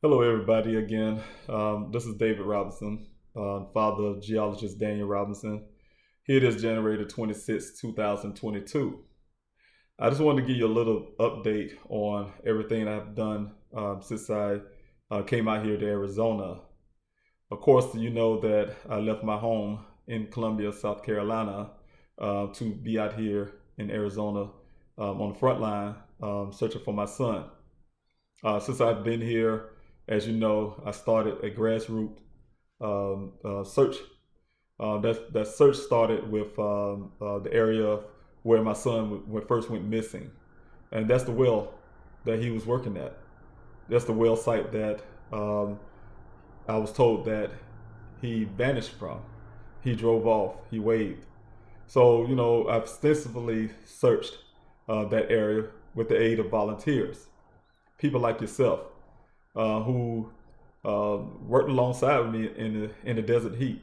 Hello, everybody, again. This is David Robinson, father of geologist Daniel Robinson. Here it is January the 26th, 2022. I just wanted to give you a little update on everything I've done since I came out here to Arizona. Of course, you know that I left my home in Columbia, South Carolina, to be out here in Arizona on the front line searching for my son. Since I've been here, as you know, I started a grassroots search. That search started with the area where my son first went missing, and that's the well that he was working at. That's the well site that I was told that he vanished from. He drove off. He waved. So I've extensively searched that area with the aid of volunteers, people like yourself, who worked alongside with me in the desert heat.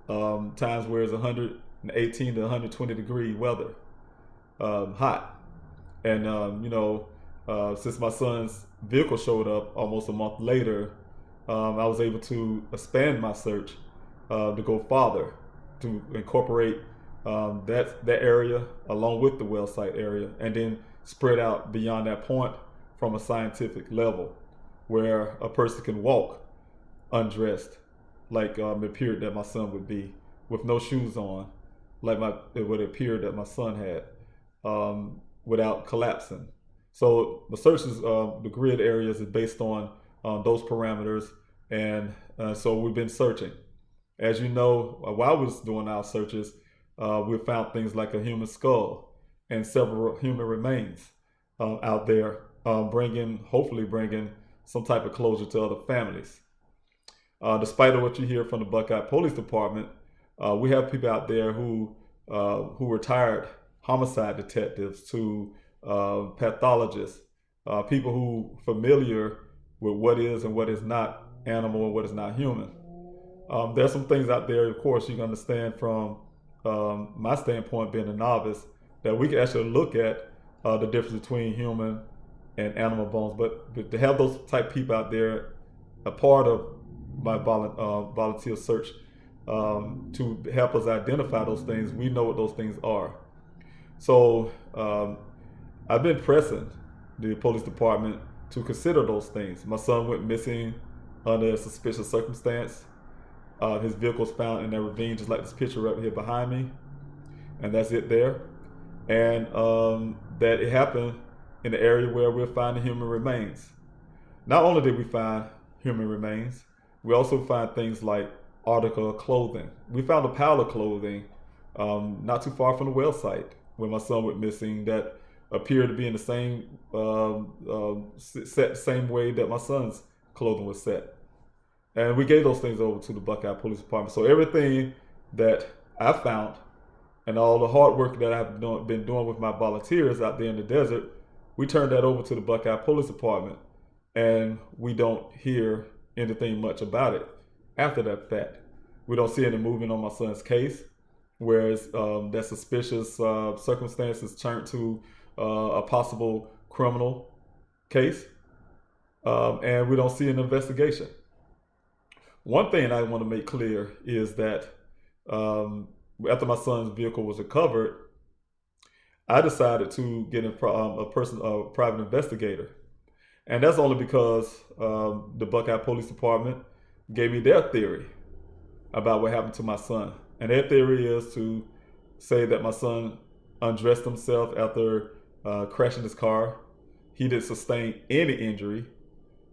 Times where it's 118 to 120 degree weather, hot, and since my son's vehicle showed up almost a month later, I was able to expand my search to go farther, to incorporate that area along with the well site area, and then spread out beyond that point from a scientific level where a person can walk undressed, like it appeared that my son would be, with no shoes on, like it would appear that my son had, without collapsing. So the searches, the grid areas, is based on those parameters, and so we've been searching. As you know, while we was doing our searches, we found things like a human skull and several human remains out there, hopefully bringing some type of closure to other families. Despite what you hear from the Buckeye Police Department, we have people out there who retired homicide detectives to pathologists, people who familiar with what is and what is not animal and what is not human. There's some things out there, of course, you can understand from my standpoint, being a novice, that we can actually look at the difference between human and animal bones. But to have those type people out there, a part of my volunteer search, to help us identify those things, we know what those things are. So I've been pressing the police department to consider those things. My son went missing under a suspicious circumstance. His vehicle was found in that ravine, just like this picture right here behind me, and that's it there. And that it happened in the area where we're finding human remains. Not only did we find human remains, we also find things like article of clothing. We found a pile of clothing not too far from the well site where my son went missing that appeared to be in the same way that my son's clothing was set. And we gave those things over to the Buckeye Police Department. So everything that I found and all the hard work that I've been doing with my volunteers out there in the desert, we turned that over to the Buckeye Police Department, and we don't hear anything much about it after that fact. We don't see any movement on my son's case, whereas that suspicious circumstances turned to a possible criminal case, and we don't see an investigation. One thing I want to make clear is that after my son's vehicle was recovered, I decided to get a private investigator, and that's only because the Buckeye Police Department gave me their theory about what happened to my son, and their theory is to say that my son undressed himself after crashing his car. He didn't sustain any injury,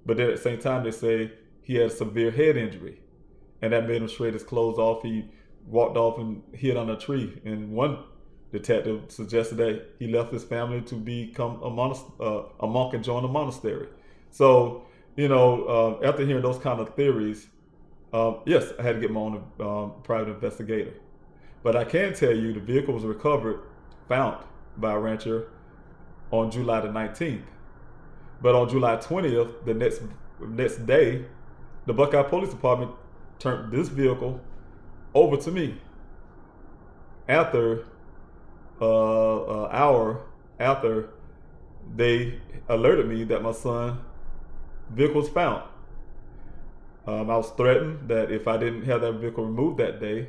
but then at the same time they say he had a severe head injury, and that made him shred his clothes off. He walked off and hid on a tree. And one detective suggested that he left his family to become a monk and join a monastery. So, after hearing those kind of theories, yes, I had to get my own private investigator. But I can tell you the vehicle was found by a rancher on July the 19th. But on July 20th, the next day, the Buckeye Police Department turned this vehicle over to me after an hour after they alerted me that my son's vehicle was found. I was threatened that if I didn't have that vehicle removed that day,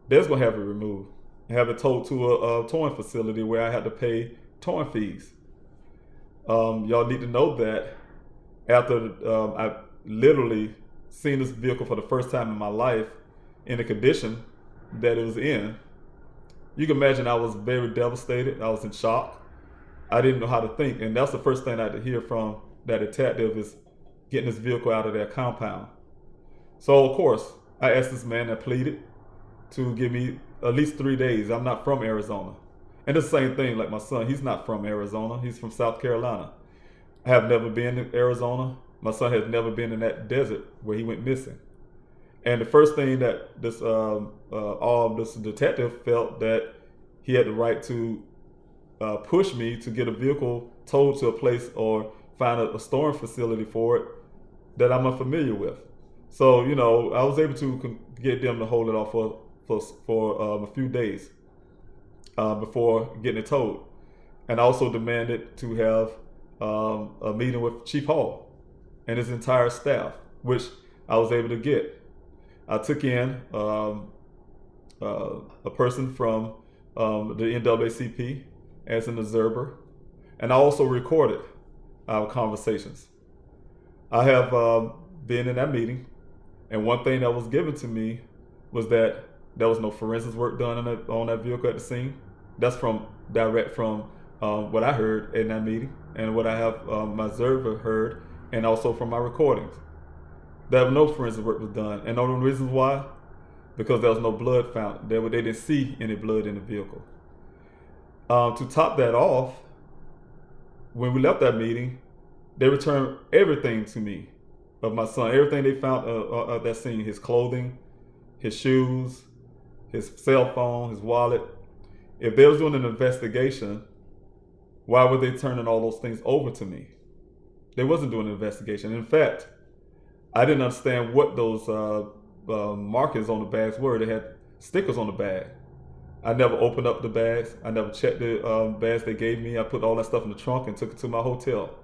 they was gonna have it removed and have it towed to a towing facility where I had to pay towing fees. Y'all need to know that after I literally seen this vehicle for the first time in my life in the condition that it was in, you can imagine I was very devastated. I was in shock. I didn't know how to think. And that's the first thing I had to hear from that detective is getting this vehicle out of their compound. So, of course, I asked this man that pleaded to give me at least 3 days. I'm not from Arizona. And the same thing, like my son, he's not from Arizona. He's from South Carolina. I have never been to Arizona. My son has never been in that desert where he went missing. And the first thing that this detective felt that he had the right to push me to get a vehicle towed to a place or find a storing facility for it that I'm unfamiliar with. So, you know, I was able to get them to hold it off for a few days before getting it towed. And I also demanded to have a meeting with Chief Hall and his entire staff, which I was able to get. I took in a person from the NAACP as an observer, and I also recorded our conversations. I have been in that meeting, and one thing that was given to me was that there was no forensics work done on that vehicle at the scene. That's direct from what I heard in that meeting and what I have my observer heard, and also from my recordings. That no forensic work was done, and one of the reasons why, because there was no blood found. They didn't see any blood in the vehicle. To top that off, when we left that meeting, they returned everything to me of my son. Everything they found at that scene: his clothing, his shoes, his cell phone, his wallet. If they was doing an investigation, why were they turning all those things over to me? They wasn't doing an investigation. In fact, I didn't understand what those markings on the bags were. They had stickers on the bag. I never opened up the bags. I never checked the bags they gave me. I put all that stuff in the trunk and took it to my hotel.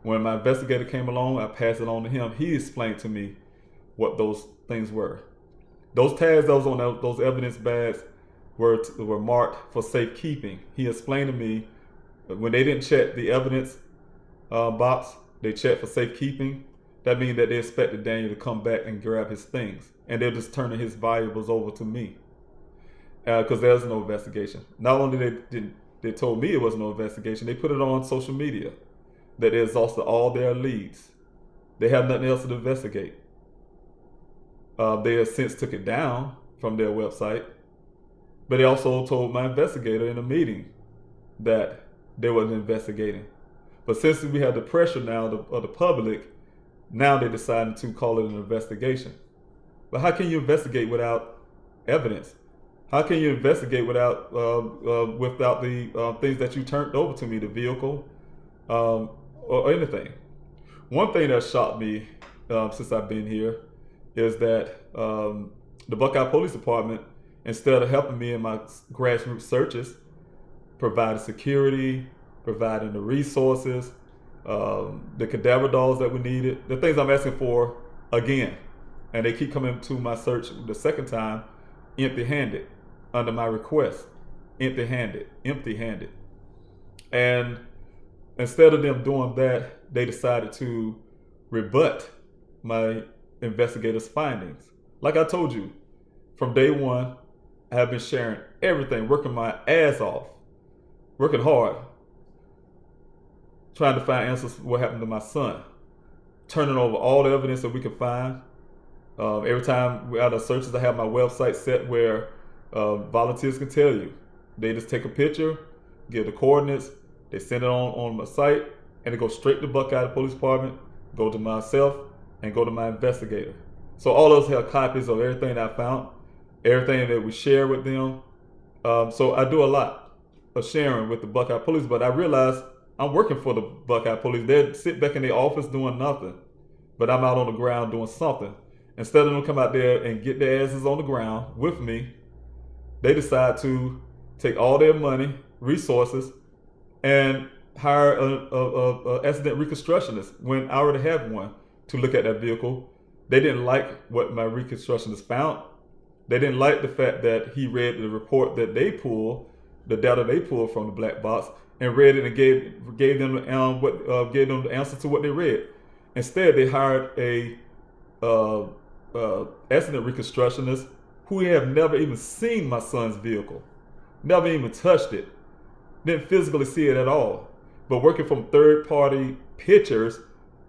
When my investigator came along, I passed it on to him. He explained to me what those things were. Those tags that was on those evidence bags were marked for safekeeping. He explained to me when they didn't check the evidence box, they checked for safekeeping. That means that they expected Daniel to come back and grab his things, and they're just turning his valuables over to me because there's no investigation. Not only they told me it was no investigation, they put it on social media that they exhausted all their leads. They have nothing else to investigate. They have since took it down from their website, but they also told my investigator in a meeting that they wasn't investigating. But since we had the pressure now of the public, now they decided to call it an investigation. But how can you investigate without evidence? How can you investigate without the things that you turned over to me, the vehicle, or anything? One thing that shocked me since I've been here is that the Buckeye Police Department, instead of helping me in my grassroots searches, provided security, providing the resources, the cadaver dogs that we needed, the things I'm asking for again. And they keep coming to my search the second time empty-handed under my request. Empty-handed. And instead of them doing that, they decided to rebut my investigators' findings. Like I told you, from day one, I have been sharing everything, working my ass off, working hard, trying to find answers for what happened to my son, turning over all the evidence that we could find. Every time we're out of searches, I have my website set where volunteers can tell you. They just take a picture, give the coordinates, they send it on my site, and it goes straight to Buckeye Police Department, go to myself, and go to my investigator. So all those have copies of everything I found, everything that we share with them. So I do a lot of sharing with the Buckeye Police, but I realize I'm working for the Buckeye Police. They sit back in their office doing nothing, but I'm out on the ground doing something. Instead of them come out there and get their asses on the ground with me, they decide to take all their money, resources, and hire a accident reconstructionist when I already have one to look at that vehicle They didn't like what my reconstructionist found. They didn't like the fact that he read the report that they pulled, the data they pulled from the black box, and read it and gave them gave them the answer to what they read. Instead, they hired a uh, accident reconstructionist who have never even seen my son's vehicle, never even touched it, didn't physically see it at all, but working from third-party pictures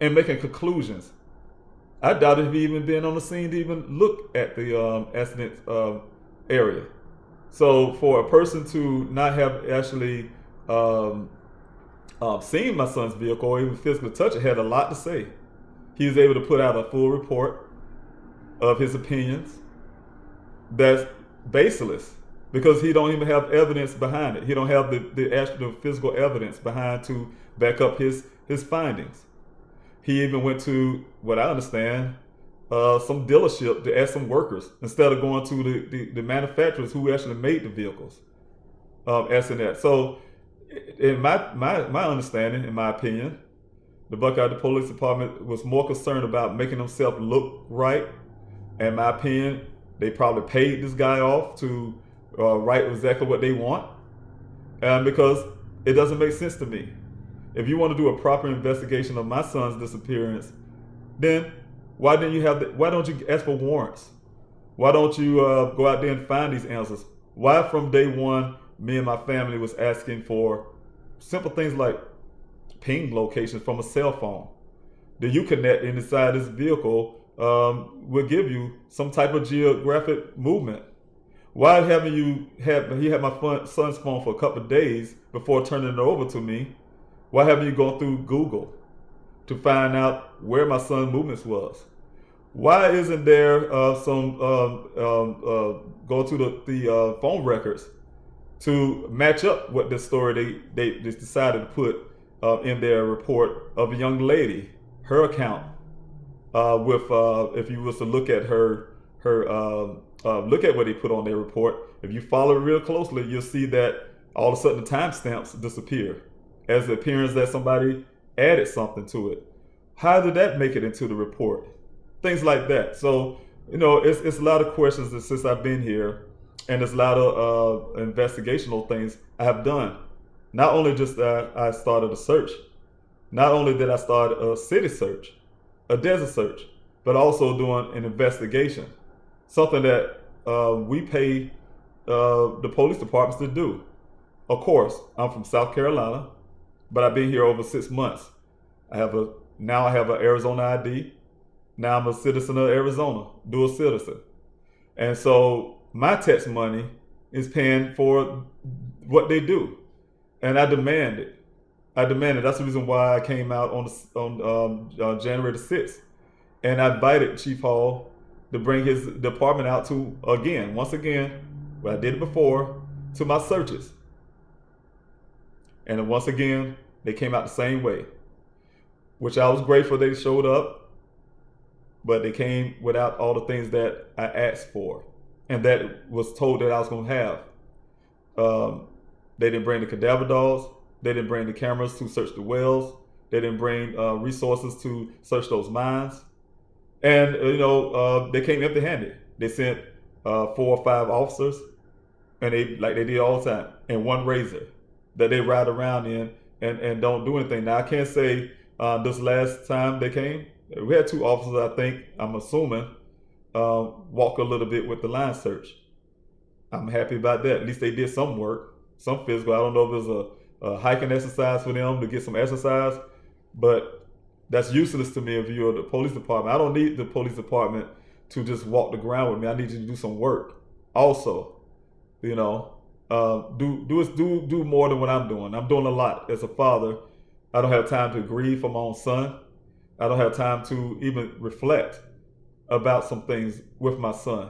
and making conclusions. I doubt if he even been on the scene to even look at the accident area. So for a person to not have actually seen my son's vehicle or even physically touch it had a lot to say. He was able to put out a full report of his opinions that's baseless because he don't even have evidence behind it. He don't have the actual physical evidence behind to back up his findings. He even went to, what I understand, some dealership to ask some workers instead of going to the manufacturers who actually made the vehicles. Asking that. So, in my understanding, in my opinion, the Buckeye Police Department was more concerned about making themselves look right. In my opinion, they probably paid this guy off to write exactly what they want, because it doesn't make sense to me. If you want to do a proper investigation of my son's disappearance, then why don't you ask for warrants? Why don't you go out there and find these answers? Why from day one, me and my family was asking for simple things like ping locations from a cell phone? The Uconnect inside this vehicle will give you some type of geographic movement. Why haven't he had my son's phone for a couple of days before turning it over to me? Why haven't you gone through Google to find out where my son's movements was? Why isn't there some go to the phone records to match up what the story they decided to put in their report of a young lady, her account, with if you was to look at her look at what they put on their report. If you follow it real closely, you'll see that all of a sudden the timestamps disappear as the appearance that somebody added something to it. How did that make it into the report? Things like that. So, it's a lot of questions that since I've been here, and there's a lot of investigational things I have done. Not only just that I started a search, not only did I start a city search, a desert search, but also doing an investigation. Something that we pay the police departments to do. Of course, I'm from South Carolina, but I've been here over 6 months. Now I have an Arizona ID. Now I'm a citizen of Arizona, dual citizen. And so my tax money is paying for what they do. And I demand it. That's the reason why I came out on January the 6th. And I invited Chief Hall to bring his department out to, once again, what I did it before, to my searches. And once again, they came out the same way, which I was grateful they showed up, but they came without all the things that I asked for and that was told that I was going to have. They didn't bring the cadaver dogs. They didn't bring the cameras to search the wells. They didn't bring resources to search those mines. And, they came empty-handed. They sent 4 or 5 officers, and like they did all the time, and one razor that they ride around in and don't do anything. Now, I can't say this last time they came, we had 2 officers, I'm assuming, walk a little bit with the line search. I'm happy about that. At least they did some work, some physical. I don't know if it was a hiking exercise for them to get some exercise, but that's useless to me if you're the police department. I don't need the police department to just walk the ground with me. I need you to do some work also. Do more than what I'm doing. I'm doing a lot as a father. I don't have time to grieve for my own son. I don't have time to even reflect about some things with my son.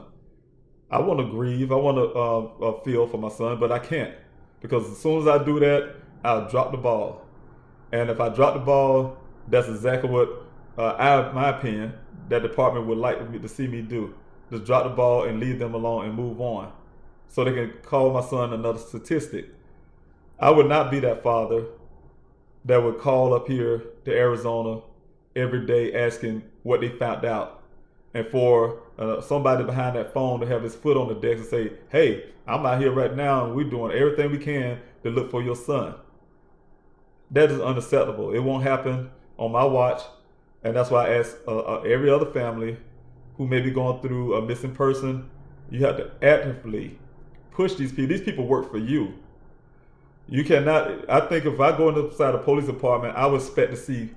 I want to grieve. I want to feel for my son, but I can't, because as soon as I do that, I'll drop the ball. And if I drop the ball, that's exactly what, my opinion, that department would like me to see me do. Just drop the ball and leave them alone and move on, so they can call my son another statistic. I would not be that father that would call up here to Arizona every day asking what they found out. and for somebody behind that phone to have his foot on the desk and say, "Hey, I'm out here right now, and we're doing everything we can to look for your son." That is unacceptable. It won't happen on my watch, and that's why I ask every other family who may be going through a missing person, you have to actively push these people. These people work for you. You cannot. I think if I go inside a police department, I would expect to see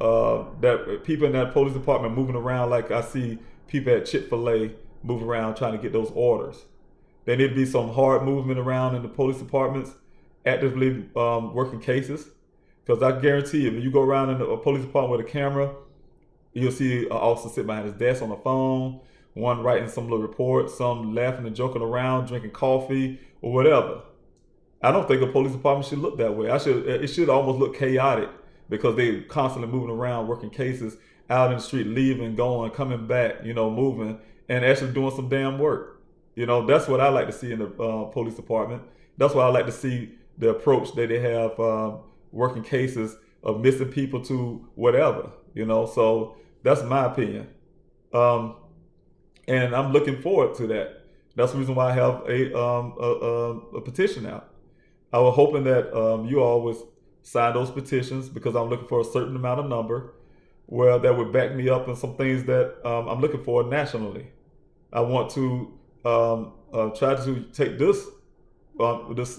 that people in that police department moving around like I see people at Chick-fil-A move around trying to get those orders. There need to be some hard movement around in the police departments, actively working cases. Because I guarantee you, when you go around in a police department with a camera, you'll see an officer sit behind his desk on the phone, one writing some little report, some laughing and joking around, drinking coffee or whatever. I don't think a police department should look that way. It should almost look chaotic because they constantly moving around, working cases out in the street, leaving, going, coming back, moving, and actually doing some damn work. That's what I like to see in the police department. That's why I like to see the approach that they have working cases of missing people to whatever. So that's my opinion. And I'm looking forward to that. That's the reason why I have a petition out. I was hoping that you all would sign those petitions because I'm looking for a certain amount of number where that would back me up in some things that I'm looking for nationally. I want to try to take this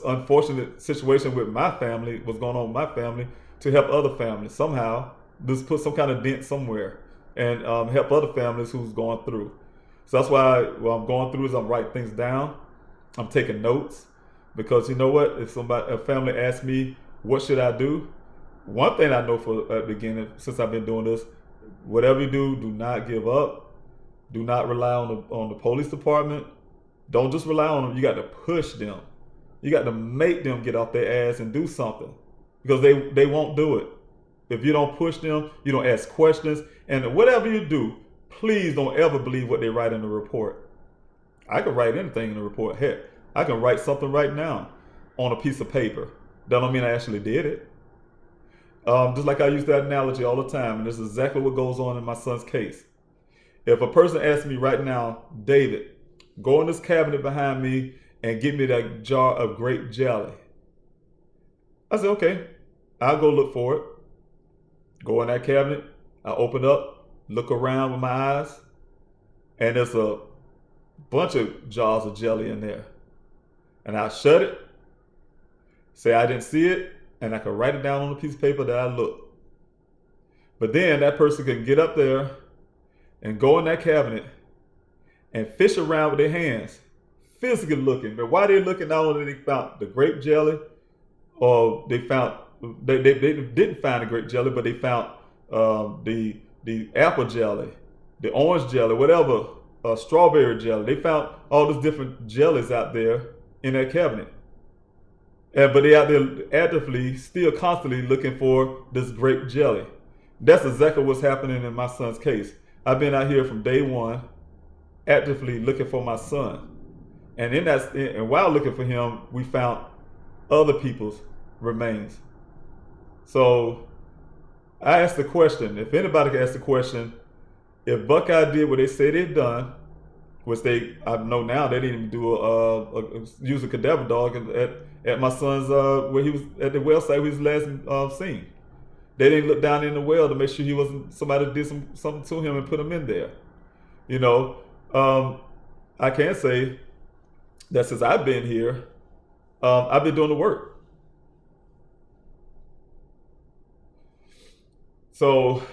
unfortunate situation with my family, what's going on with my family, to help other families somehow. Just put some kind of dent somewhere and help other families who's going through. So that's why what I'm going through is I'm writing things down. I'm taking notes because you know what? If a family asks me what should I do, one thing I know at the beginning since I've been doing this, whatever you do, do not give up. Do not rely on the police department. Don't just rely on them. You got to push them. You got to make them get off their ass and do something because they won't do it. If you don't push them, you don't ask questions, and whatever you do, please don't ever believe what they write in the report. I can write anything in the report. Heck, I can write something right now on a piece of paper. That don't mean I actually did it. Just like I use that analogy all the time, and this is exactly what goes on in my son's case. If a person asks me right now, David, go in this cabinet behind me and get me that jar of grape jelly. I said, okay, I'll go look for it. Go in that cabinet, I open up, look around with my eyes, and there's a bunch of jars of jelly in there. And I shut it, say I didn't see it, and I can write it down on a piece of paper that I looked. But then that person can get up there and go in that cabinet and fish around with their hands, physically looking. But while they're looking, not only they found the grape jelly, or they didn't find the grape jelly, but they found the apple jelly, the orange jelly, whatever, strawberry jelly. They found all those different jellies out there in that cabinet. But they out there actively, still constantly looking for this grape jelly. That's exactly what's happening in my son's case. I've been out here from day one, actively looking for my son. And while looking for him, we found other people's remains. So I asked the question, if anybody can ask the question, if Buckeye did what they say they'd done, which I know now they didn't even do use a cadaver dog at my son's where he was at the well site where he was last seen. They didn't look down in the well to make sure he wasn't somebody did something to him and put him in there. I can say that since I've been here, I've been doing the work. So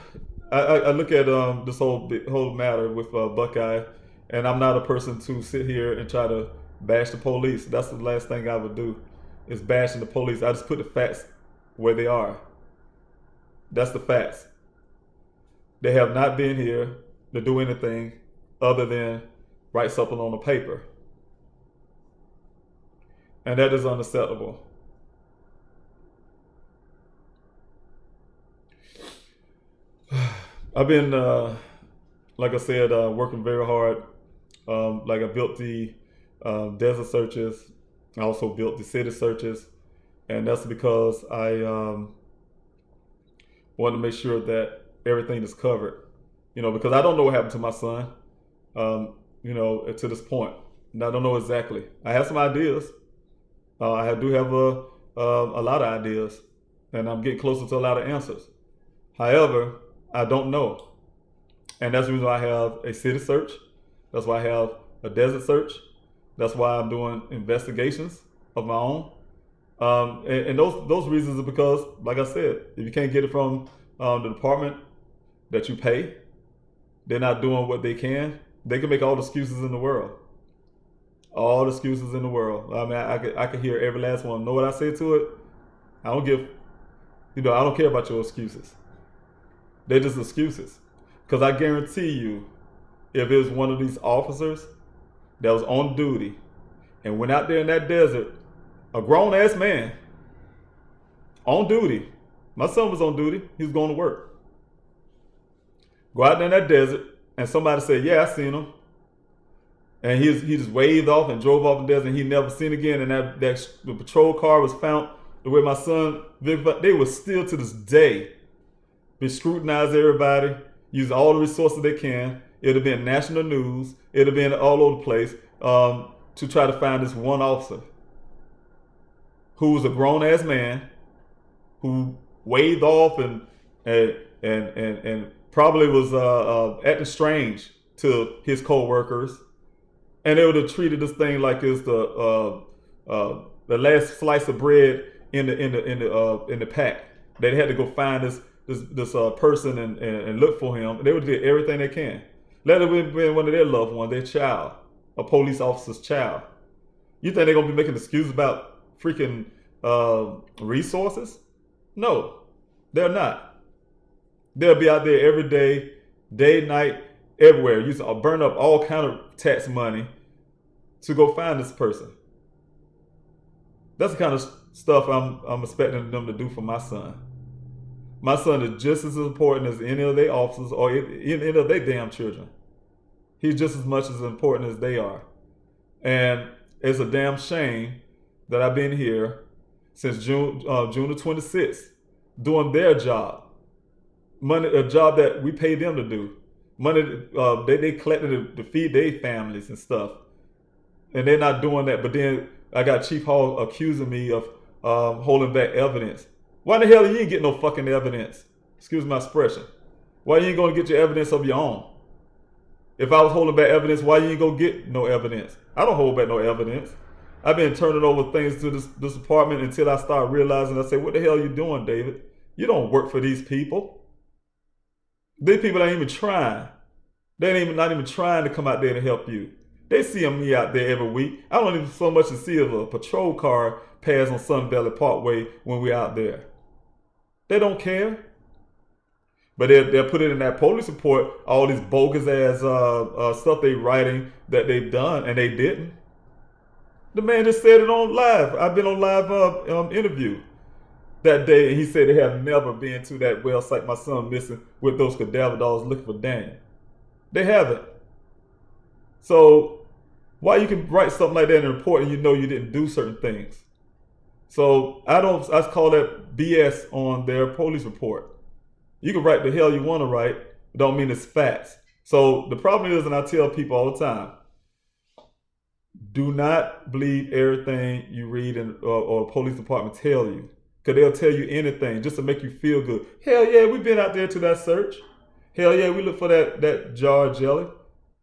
I look at this whole matter with Buckeye, and I'm not a person to sit here and try to bash the police. That's the last thing I would do, is bashing the police. I just put the facts where they are. That's the facts. They have not been here to do anything other than write something on the paper. And that is unacceptable. I've been, like I said, working very hard. Like I built the desert searches. I also built the city searches. And that's because I wanted to make sure that everything is covered. Because I don't know what happened to my son. to this point. And I don't know exactly. I have some ideas. I do have a lot of ideas, and I'm getting closer to a lot of answers. However, I don't know. And that's the reason why I have a city search. That's why I have a desert search. That's why I'm doing investigations of my own. And those reasons are because, like I said, if you can't get it from the department that you pay, they're not doing what they can. They can make all the excuses in the world. All the excuses in the world. I mean, I could hear every last one. Know what I say to it? I don't care about your excuses. They're just excuses. Because I guarantee you, if it was one of these officers that was on duty and went out there in that desert, a grown ass man on duty, my son was on duty, he was going to work. Go out there in that desert and somebody said, yeah, I seen him. And he just waved off and drove off in the desert and he never seen again. And the patrol car was found the way my son, they were still to this day, been scrutinized everybody, use all the resources they can. It'd have been national news. It'd have been all over the place to try to find this one officer who was a grown ass man who waved off and probably was acting strange to his co-workers, and they would have treated this thing like it's the last slice of bread in the pack. They had to go find this person and look for him. They would have did everything they can. Let it have been one of their loved ones, their child, a police officer's child. You think they're gonna be making excuses about freaking resources? No, they're not. They'll be out there every day, night, everywhere. You burn up all kind of tax money to go find this person. That's the kind of stuff I'm expecting them to do for my son. My son is just as important as any of their officers or any of their damn children. He's just as much as important as they are. And it's a damn shame that I've been here since June the 26th doing their job. Money, a job that we paid them to do. Money they collected to feed their families and stuff. And they're not doing that. But then I got Chief Hall accusing me of holding back evidence. Why the hell you ain't get no fucking evidence? Excuse my expression. Why you ain't gonna get your evidence of your own? If I was holding back evidence, why you ain't gonna get no evidence? I don't hold back no evidence. I've been turning over things to this department until I start realizing, I say, what the hell are you doing, David? You don't work for these people. These people ain't even trying. They're not even trying to come out there to help you. They see me out there every week. I don't even so much as see a patrol car pass on Sun Valley Parkway when we're out there. They don't care. But they'll put it in that police report, all these bogus ass stuff they writing that they've done, and they didn't. The man just said it on live. I've been on live interview that day, and he said they have never been to that well site my son missing with those cadaver dogs looking for Daniel. They haven't. So why you can write something like that in a report and you know you didn't do certain things? So I call that BS on their police report. You can write the hell you want to write, it don't mean it's facts. So the problem is, and I tell people all the time, do not believe everything you read or a police department tell you. Because they'll tell you anything just to make you feel good. Hell yeah, we've been out there to that search. Hell yeah, we looked for that jar of jelly.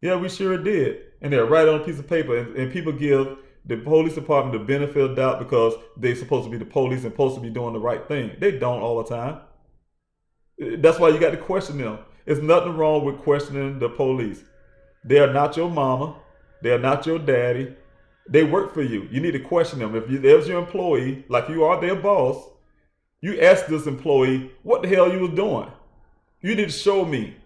Yeah, we sure did. And they'll write on a piece of paper. And people give the police department the benefit of the doubt because they're supposed to be the police and supposed to be doing the right thing. They don't all the time. That's why you got to question them. There's nothing wrong with questioning the police. They are not your mama. They are not your daddy. They work for you. You need to question them. If there's your employee, like you are their boss, you ask this employee what the hell you was doing. You need to show me.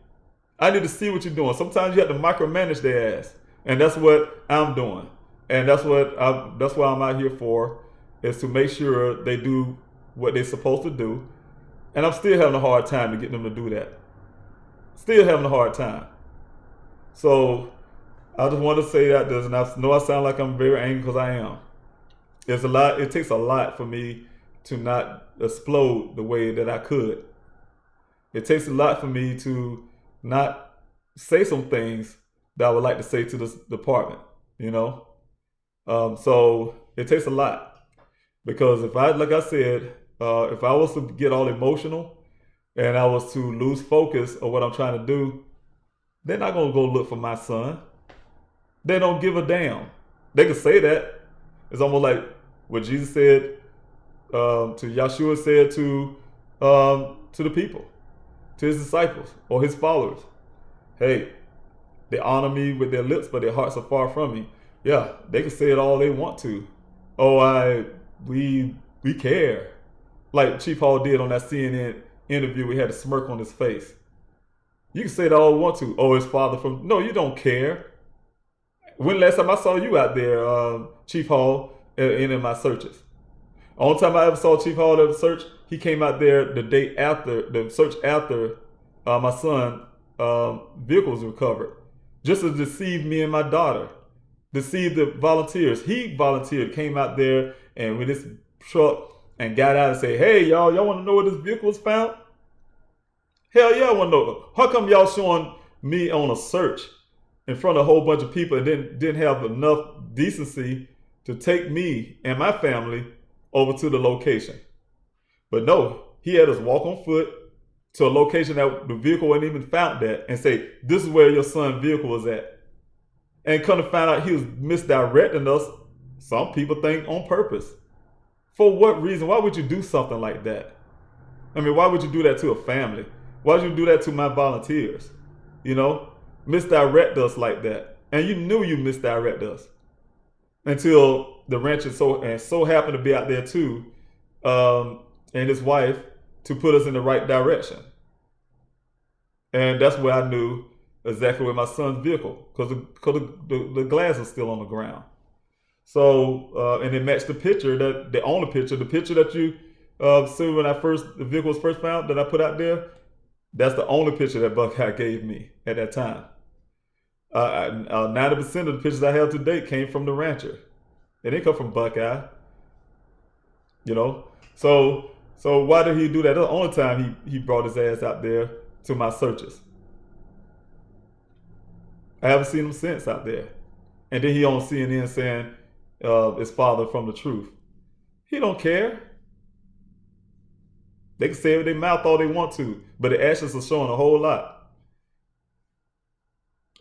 I need to see what you're doing. Sometimes you have to micromanage their ass. And that's what I'm doing. And that's why I'm out here for, is to make sure they do what they're supposed to do. And I'm still having a hard time to get them to do that. Still having a hard time. So I just want to say that, and I know I sound like I'm very angry because I am. It takes a lot for me to not explode the way that I could. It takes a lot for me to not say some things that I would like to say to this department. You know, so it takes a lot because if I, like I said, if I was to get all emotional and I was to lose focus of what I'm trying to do, they're not gonna go look for my son. They don't give a damn. They could say that. It's almost like what Jesus said to Yeshua said to the people, to his disciples or his followers. Hey, they honor me with their lips, but their hearts are far from me. Yeah, they can say it all they want to. Oh, we care. Like Chief Hall did on that CNN interview, we had a smirk on his face. You can say it all you want to. Oh, his father from... No, you don't care. When last time I saw you out there, Chief Hall, in my searches? Only time I ever saw Chief Hall at the search, he came out there the day after, the search after my son vehicle was recovered. Just to deceive me and my daughter. Deceive the volunteers. He volunteered, came out there and with his truck and got out and said, hey, y'all want to know where this vehicle was found? Hell yeah, I want to know. How come y'all showing me on a search in front of a whole bunch of people and didn't have enough decency to take me and my family over to the location? But no, he had us walk on foot to a location that the vehicle wasn't even found at and say, this is where your son's vehicle was at. And come to find out he was misdirecting us, some people think on purpose. For what reason? Why would you do something like that? I mean, why would you do that to a family? Why would you do that to my volunteers? You know, misdirect us like that. And you knew you misdirect us until the rancher so happened to be out there too, and his wife, to put us in the right direction. And that's where I knew exactly where my son's vehicle, because the glass was still on the ground. So, and it matched the picture the picture that you see when the vehicle was first found that I put out there. That's the only picture that Buckeye gave me at that time. 90% of the pictures I have to date came from the rancher. They didn't come from Buckeye. You know? So why did he do that? That's the only time he brought his ass out there to my searches. I haven't seen him since out there. And then he on CNN saying his father from the truth. He don't care. They can say it with their mouth all they want to, but the actions are showing a whole lot.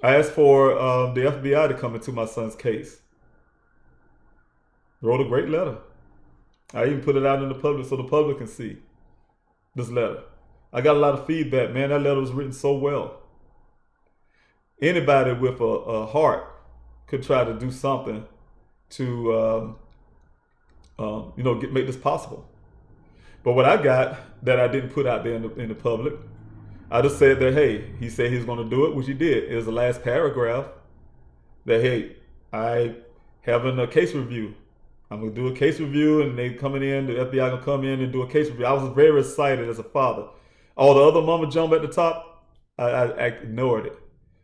I asked for the FBI to come into my son's case. Wrote a great letter. I even put it out in the public so the public can see this letter. I got a lot of feedback, man. That letter was written so well. Anybody with a heart could try to do something to, make this possible. But what I got that I didn't put out there in the public, I just said that, hey, he said he was going to do it, which he did. It was the last paragraph that, hey, I having a case review. I'm going to do a case review, and they coming in, the FBI going to come in and do a case review. I was very excited as a father. All the other mama jump at the top, I ignored it.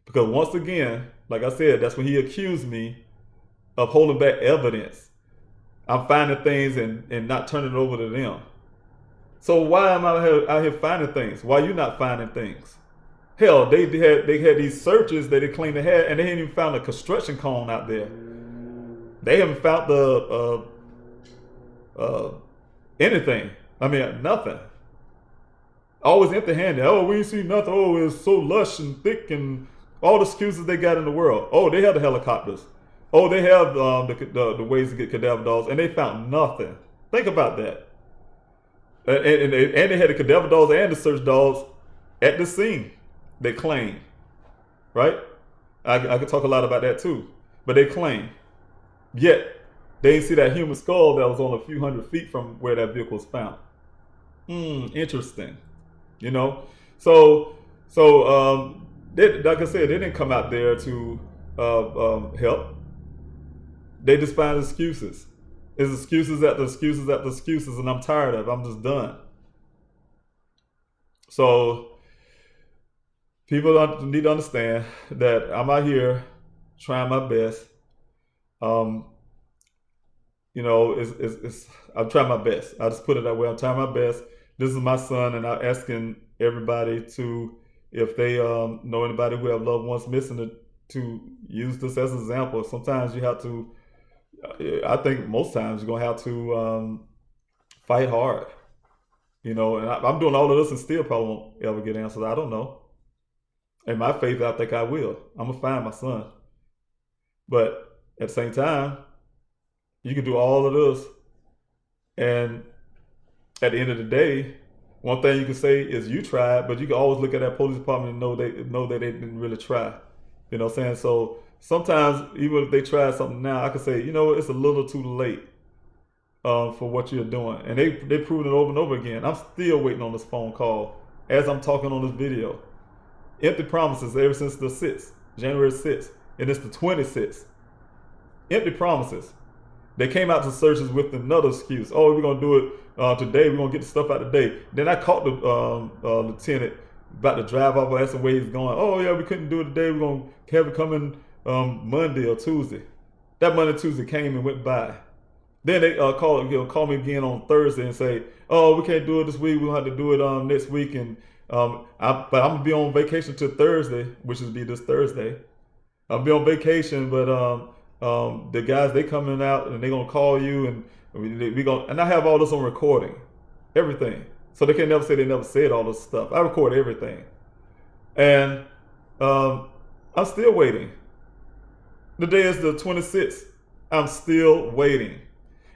Because once again, like I said, that's when he accused me of holding back evidence. I'm finding things and not turning it over to them. So why am I out here finding things? Why are you not finding things? Hell, they had these searches that they claimed they had, and they hadn't even found a construction cone out there. They haven't found anything. I mean, nothing. Always empty-handed. Oh, we ain't see nothing. Oh, it's so lush and thick, and all the excuses they got in the world. Oh, they have the helicopters. Oh, they have the ways to get cadaver dogs, and they found nothing. Think about that. And they had the cadaver dogs and the search dogs at the scene, they claim. Right? I could talk a lot about that too. But they claim. Yet, they didn't see that human skull that was on a few hundred feet from where that vehicle was found. Interesting. You know? So like I said, they didn't come out there to help. They just find excuses. It's excuses after excuses after excuses, and I'm tired of it. I'm just done. So people need to understand that I'm out here trying my best. I'm trying my best. I just put it that way. I'm trying my best. This is my son, and I'm asking everybody to, if they know anybody who have loved ones missing, to use this as an example. Sometimes you have to. I think most times you're gonna have to fight hard. And I'm doing all of this and still probably won't ever get answers. I don't know. In my faith, I think I will. I'm gonna find my son. But at the same time, you can do all of this, and at the end of the day, one thing you can say is you tried, but you can always look at that police department and know that they didn't really try. You know what I'm saying? So sometimes even if they try something now, I can say, it's a little too late for what you're doing. And they proved it over and over again. I'm still waiting on this phone call as I'm talking on this video. Empty promises ever since the 6th, January 6th, and it's the 26th. Empty promises. They came out to searches with another excuse. Oh, we're gonna do it today. We're gonna get the stuff out today. Then I caught the lieutenant about to drive off. That's the way he's going. Oh yeah, we couldn't do it today. We're gonna have it coming Monday or Tuesday. That Monday, Tuesday came and went by. Then they call me again on Thursday and say, oh, we can't do it this week. We'll have to do it next week. And but I'm gonna be on vacation till Thursday, which will be this Thursday. I'll be on vacation, but the guys, they coming out and they gonna call you, and and I have all this on recording, everything. So they can never say they never said all this stuff. I record everything, and I'm still waiting. The day is the 26th. I'm still waiting,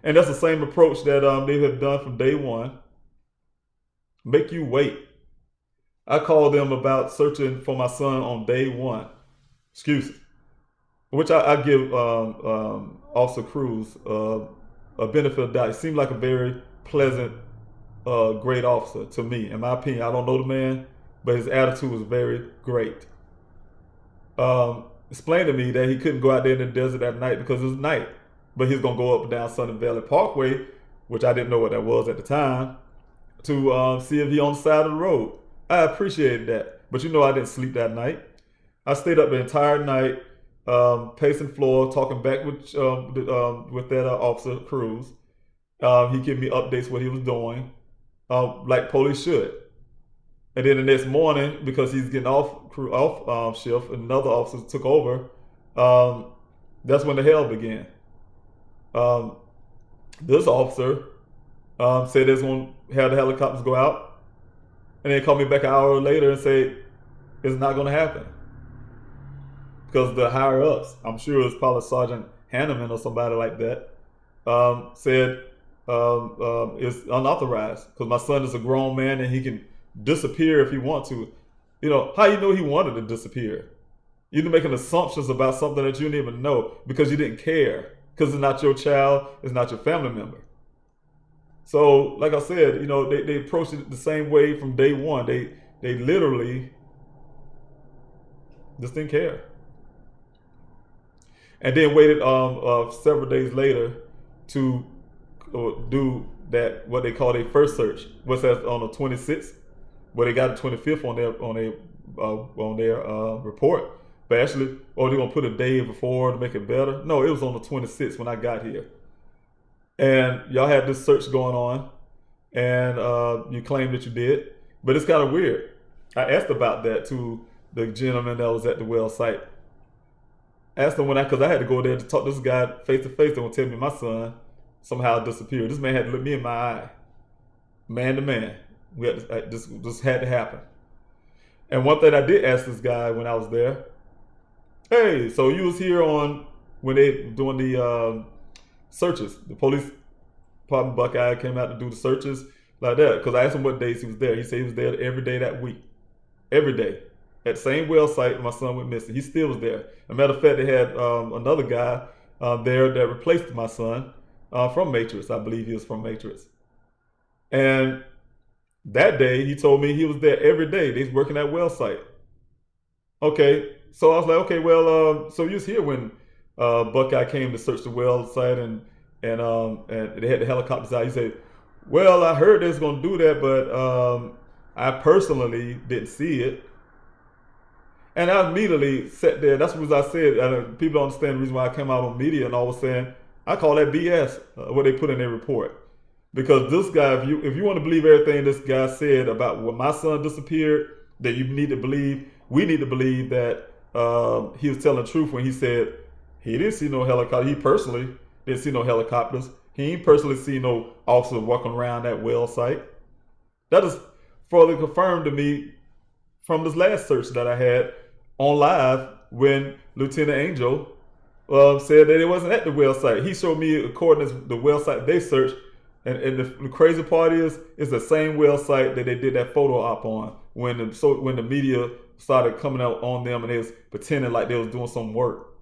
and that's the same approach that they have done from day one. Make you wait. I called them about searching for my son on day one. Excuses. Which I give Officer Cruz a benefit of doubt. He seemed like a very pleasant, great officer to me. In my opinion, I don't know the man, but his attitude was very great. Explained to me that he couldn't go out there in the desert at night because it was night, but he's gonna go up and down Sunny Valley Parkway, which I didn't know what that was at the time, to see if he on the side of the road. I appreciated that, but I didn't sleep that night. I stayed up the entire night. Pacing floor, talking back with that Officer Cruz. He gave me updates what he was doing, like police should. And then the next morning, because he's getting off shift, another officer took over. That's when the hell began. This officer said they're going to have the helicopters go out, and then called me back an hour later and say it's not going to happen. Because the higher ups, I'm sure it's probably Sergeant Hanneman or somebody like that, said it's unauthorized because my son is a grown man and he can disappear if he wants to. How you know he wanted to disappear? You're making assumptions about something that you didn't even know because you didn't care, because it's not your child, it's not your family member. So, like I said, they approached it the same way from day one. They literally just didn't care. And then waited several days later to do that, what they call their first search. What's that, on the 26th? Well, they got the 25th on their report. But actually, they're gonna put a day before to make it better. No, it was on the 26th when I got here. And y'all had this search going on, and you claimed that you did. But it's kind of weird. I asked about that to the gentleman that was at the well site. Asked him because I had to go there to talk to this guy face to face. They would tell me my son somehow disappeared. This man had to look me in my eye, man to man. This had to happen. And one thing I did ask this guy when I was there, hey, so you was here when they doing the searches? The police department Buckeye came out to do the searches like that. Because I asked him what days he was there. He said he was there every day that week, every day. At the same well site my son went missing. He still was there. As a matter of fact, they had another guy there that replaced my son from Matrix. I believe he was from Matrix. And that day, he told me he was there every day. They was working at well site. Okay, so I was like, okay, well, so you was here when Buckeye came to search the well site and they had the helicopters out. He said, well, I heard they was going to do that, but I personally didn't see it. And I immediately sat there. That's what I said. People don't understand the reason why I came out on media and all was saying, I call that BS, what they put in their report. Because this guy, if you want to believe everything this guy said about when my son disappeared, that we need to believe that he was telling the truth when he said he didn't see no helicopter. He personally didn't see no helicopters. He ain't personally see no officer walking around that well site. That is further confirmed to me from this last search that I had on live when Lieutenant Angel said that it wasn't at the well site. He showed me according to the well site they searched, and the crazy part is it's the same well site that they did that photo op on when the media started coming out on them and they was pretending like they was doing some work.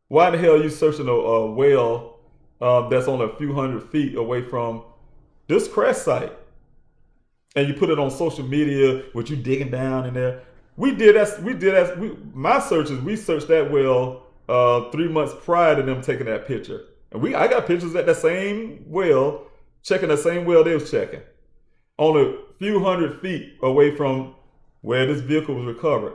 Why the hell are you searching a well that's only a few hundred feet away from this crash site? And you put it on social media with you digging down in there. My searches, we searched that well 3 months prior to them taking that picture. And I got pictures at that same well, checking the same well they was checking. Only a few hundred feet away from where this vehicle was recovered.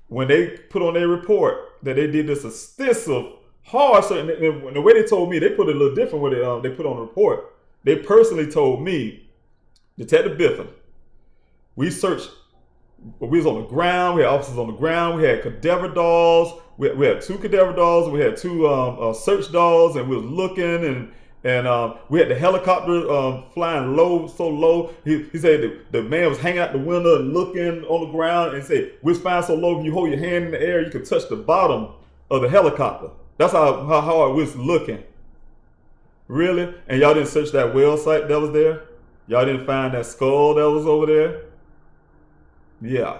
When they put on their report that they did this extensive, hard search, and the way they told me, they put it a little different when they put on the report. They personally told me, Detective Biffin, we searched, we was on the ground, we had officers on the ground, we had cadaver dogs, we had 2 cadaver dogs, we had 2 search dogs, and we was looking, and we had the helicopter flying low, so low. He said the man was hanging out the window and looking on the ground and said, we're flying so low, if you hold your hand in the air, you can touch the bottom of the helicopter. That's how hard we was looking. Really? And y'all didn't search that well site that was there? Y'all didn't find that skull that was over there? Yeah.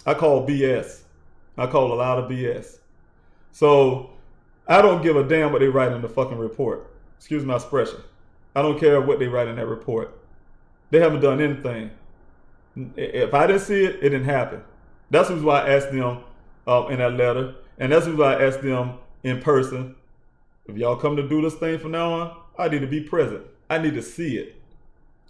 I call BS. I call a lot of BS. So I don't give a damn what they write in the fucking report. Excuse my expression. I don't care what they write in that report. They haven't done anything. If I didn't see it, it didn't happen. That's why I asked them in that letter. And that's why I asked them in person. If y'all come to do this thing from now on, I need to be present. I need to see it.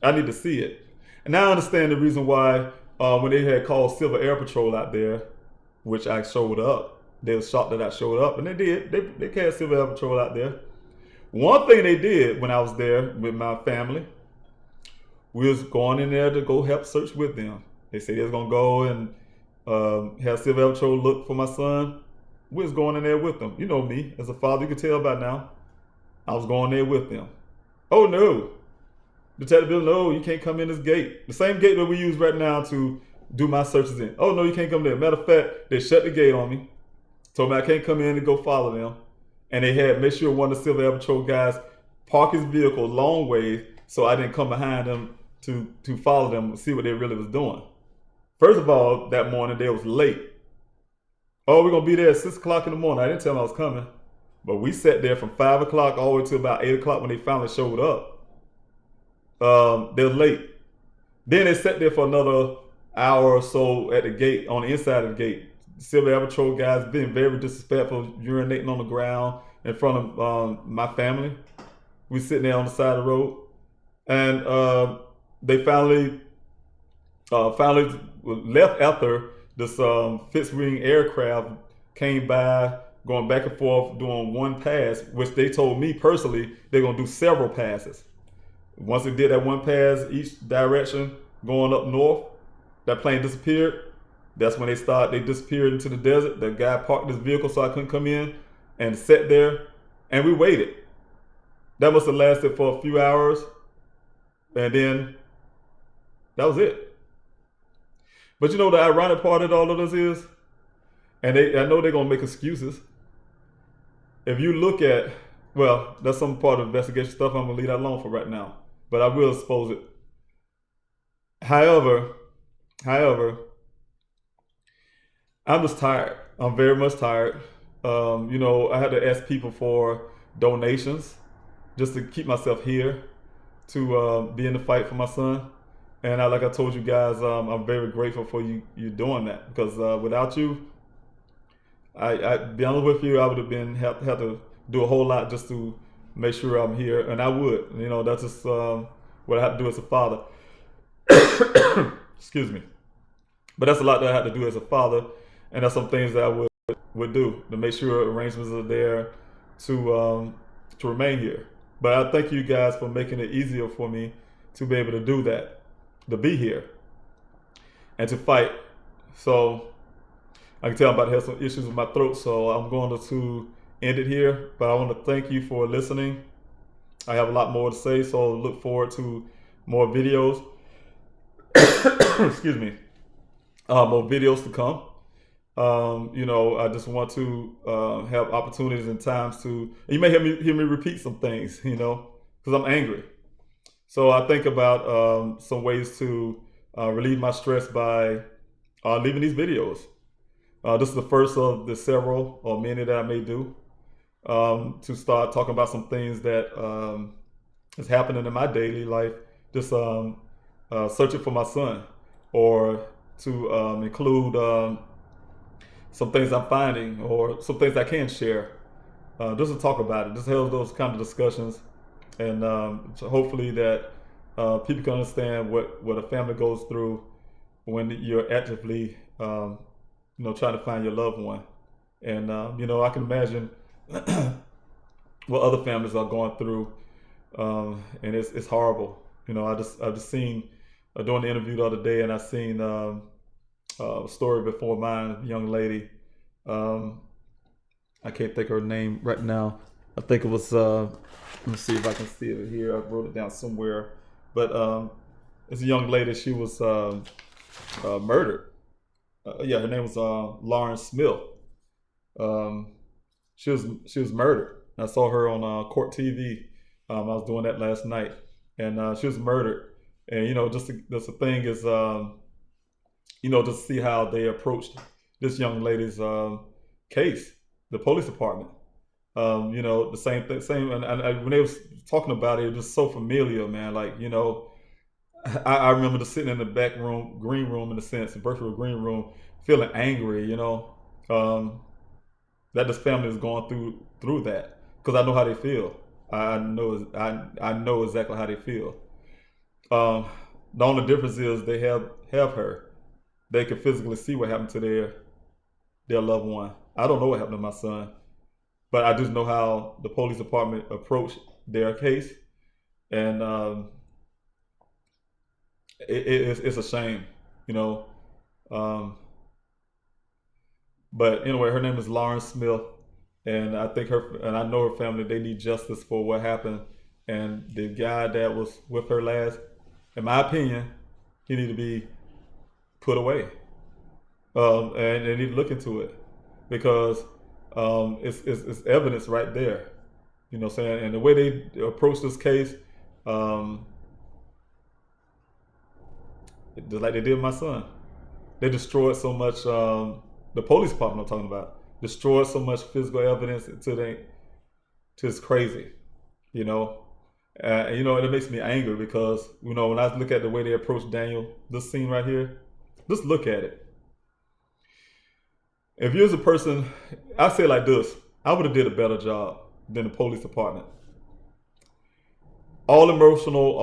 I need to see it. And now I understand the reason why when they had called Civil Air Patrol out there, which I showed up, they were shocked that I showed up, and they did. They called Civil Air Patrol out there. One thing they did when I was there with my family, we was going in there to go help search with them. They said they was gonna go and have Civil Air Patrol look for my son. We was going in there with them. You know me, as a father, you can tell by now. I was going there with them. Oh no. Detective Bill, no, you can't come in this gate. The same gate that we use right now to do my searches in. Oh no, you can't come there. Matter of fact, they shut the gate on me. Told me I can't come in and go follow them. And they had made sure one of the Civil Air Patrol guys park his vehicle a long way so I didn't come behind them to follow them and see what they really was doing. First of all, that morning they was late. Oh, we're gonna be there at 6 o'clock in the morning. I didn't tell them I was coming. But we sat there from 5 o'clock all the way to about 8 o'clock when they finally showed up. They were late. Then they sat there for another hour or so at the gate, on the inside of the gate. Civil Air Patrol guys being very disrespectful, urinating on the ground in front of my family. We sitting there on the side of the road. And they finally left after this fixed-wing aircraft came by, going back and forth, doing one pass, which they told me personally they're going to do several passes. Once they did that one pass each direction going up north, that plane disappeared. That's when they disappeared into the desert. The guy parked his vehicle so I couldn't come in and sat there, and we waited. That must have lasted for a few hours, and then that was it. But you know the ironic part of all of this is, and I know they're gonna make excuses. If you look at, well, that's some part of investigation stuff I'm gonna leave that alone for right now, but I will expose it. However, I'm just tired. I'm very much tired. I had to ask people for donations just to keep myself here to be in the fight for my son. And like I told you guys, I'm very grateful for you doing that, because without you, I be honest with you, I would have had to do a whole lot just to make sure I'm here, and I would. That's just what I have to do as a father. Excuse me. But that's a lot that I have to do as a father, and that's some things that I would do to make sure arrangements are there to remain here. But I thank you guys for making it easier for me to be able to do that, to be here and to fight. So I can tell I'm about to have some issues with my throat, so I'm going to end it here. But I want to thank you for listening. I have a lot more to say, so look forward to more videos. Excuse me. More videos to come. I just want to have opportunities and times to. You may hear me repeat some things, because I'm angry. So I think about some ways to relieve my stress by leaving these videos. This is the first of the several or many that I may do to start talking about some things that is happening in my daily life. Just searching for my son, or to include some things I'm finding or some things I can share. Just to talk about it, just have those kind of discussions, and so hopefully that people can understand what a family goes through when you're actively, trying to find your loved one. And I can imagine what other families are going through, and it's horrible. I just seen doing the interview the other day, and I seen a story before mine, a young lady. I can't think of her name right now. I think it was. Let me see if I can see it here. I wrote it down somewhere. But it's a young lady. She was murdered. Her name was Lauren Smith. She was murdered. I saw her on Court TV. I was doing that last night, and she was murdered. And just the thing is, just see how they approached this young lady's case, the police department. The same thing, and when they was talking about it, it was just so familiar, man. Like, I remember just sitting in the back room, green room in a sense, virtual green room, feeling angry, that this family is going through that, because I know how they feel. I know exactly how they feel. The only difference is they have her. They can physically see what happened to their loved one. I don't know what happened to my son, but I just know how the police department approached their case, and it's a shame, But anyway, her name is Lauren Smith, and I think I know her family. They need justice for what happened, and the guy that was with her last, in my opinion, he need to be put away, and they need to look into it, because it's evidence right there. What I'm saying? And the way they approach this case, just like they did with my son, they destroyed so much. The police department I'm talking about destroyed so much physical evidence to it's crazy, and it makes me angry, because when I look at the way they approach Daniel, this scene right here, just look at it. If you was a person, I say it like this: I would have did a better job than the police department. All emotional.